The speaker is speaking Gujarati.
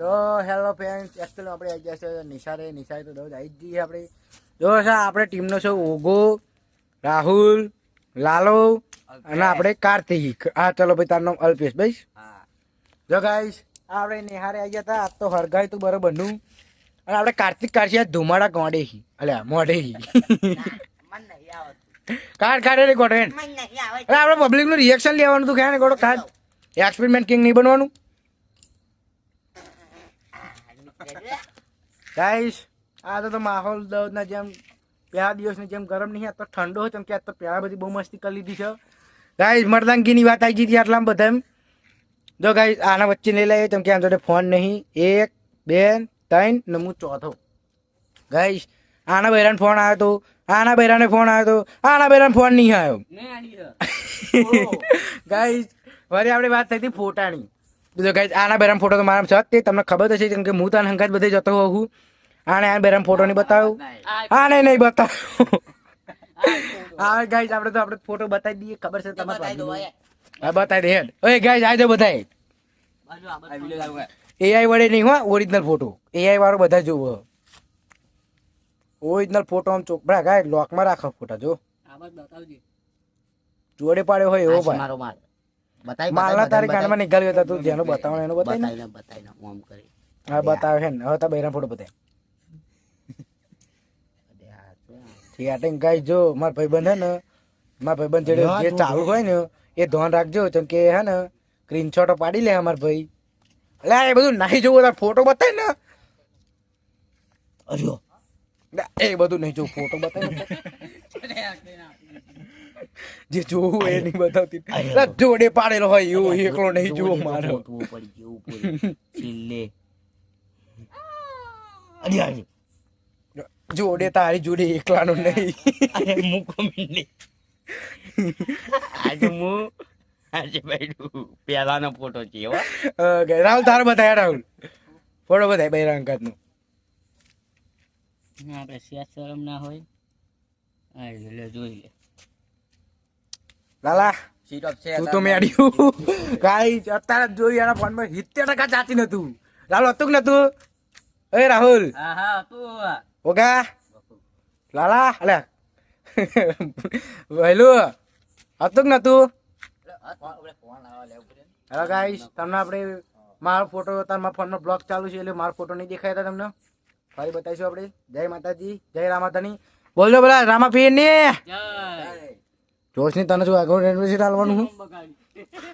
તો હેલો ફ્રેન્ડ્સ, એકચ્યુઅલી આપણે આવી ગયા છે નિશાળે તો દરરોજ આવી જ જઈએ આપણે. જો છે આપણે ટીમનો છે ઓગો, રાહુલ, લાલો અને આપણે કાર્તિક. હા ચલો ભાઈ, તારું નામ અલ્પેશ ભાઈ. જો ગાઈસ આપણે નિહારે આવી ગયા હતા. આજ તો હરગાય તું બરોબરનું. અને આપણે કાર્તિક કાઢી ધુમાડા ગોડે હી અલ્યા મોઢે હી કાઢ કાઢે ને ગોડે. અરે આપણે પબ્લિકનું રિએક્શન લેવાનું તું ક્યાં ને ગોડો કાઢ. એક્સપેરિમેન્ટ કિંગ નહીં બનવાનું ગાઈસ. આ તો માહોલ દવના જેમ પહેલા દિવસની જેમ ગરમ નહીં, આ તો ઠંડો હોય. કેમ કે આ તો પહેલા બધી બહુ મસ્તી કરી લીધી છે ગાઈસ. મર્દાંગીની વાત આવી ગઈ હતી આટલામાં બધા એમ. જો ગાઈસ આના વચ્ચે લઈ લઈએ કેમ કે આમ જોડે ફોન નહીં. 1 2 3 ને હું ચોથો. ગાઈસ આના બૈરાને ફોન આવ્યો તો, આના બૈરાને ફોન આવ્યો તો, આના બૈરાને ફોન નહીં આવ્યો ગાઈસ. વળી આપણે વાત થઈ હતી ફોટાની. બીજો ગાઈસ આના બૈરામ ફોટો તો મારા છે તે તમને ખબર હશે કેમ કે હું તને હંગાત બધે જતો હોઉં. આને આ બૈરામ ફોટો નહીં બતાવ્યો, આને નહીં બતાવ્યો. હા ગાઈસ આપણે તો આપણે ફોટો બતાવી દઈએ. ખબર છે તમારે? હા બતાવી દે હેડ. ઓય ગાઈસ આ જો બતાય એઆઈ વડે નહીં હો, ઓરિજિનલ ફોટો. એઆઈ વાળો બધા જોવો. ઓરિજિનલ ફોટો આમ ચોકડા ગાય લોકમાં રાખો ફોટા. જો જોડે પાડ્યો હોય એવો ભાઈ. માલના તારી કાનમાં નીકળ્યો હતા તું જેનો બતાવવાનો એનો બતાવી. હા બતાવે છે ને. હવે તા બૈરામ ફોટો બતાય. ઠીક ગાય જો મારા ભાઈબંધ હે ને, મારા ભાઈબંધ જે ચાલુ હોય ને એ ધ્યાન રાખજો કેમ કે હે ને સ્ક્રીનશોટો પાડી લે અમાર ભાઈ. એટલે એ બધું નહીં જોવું, તાર ફોટો બતાય ને. અરે એ બધું નહીં જોવું, ફોટો બતાય જે જોવું એ નહીં બતાવતી. જોડે પાડેલો હોય એવું એકલો નહીં જોવો મારો. જોડે તારી જોડે એકલાનો નહીં. પેલાનો ફોટો છે રાહુલ તારો બતાય. રાહુલ ફોટો બતાય બૈરા અંકાત નું. આપણે શરમ ના હોય જોઈ લે. લાલા તું તો મેડ્યું ગાઈસ. અત્યારે જ જોયું એના ફોનમાં 70% જાતી નતું. રાહુલ હતું કે નતું? એ રાહુલ ઓગા લાલા અલ્યા વહેલું હતું કે નતું? હેલો ગાઈસ, તમને આપણે મારો ફોટો તમારા ફોનમાં બ્લોક ચાલુ છે એટલે મારો ફોટો નહીં દેખાય તમને. ફરી બતાવીશું આપણે. જય માતાજી, જય રામાતાની. બોલજો બોલા રામા પીર ને જોશ ની. તને શું આગળ હાલવાનું?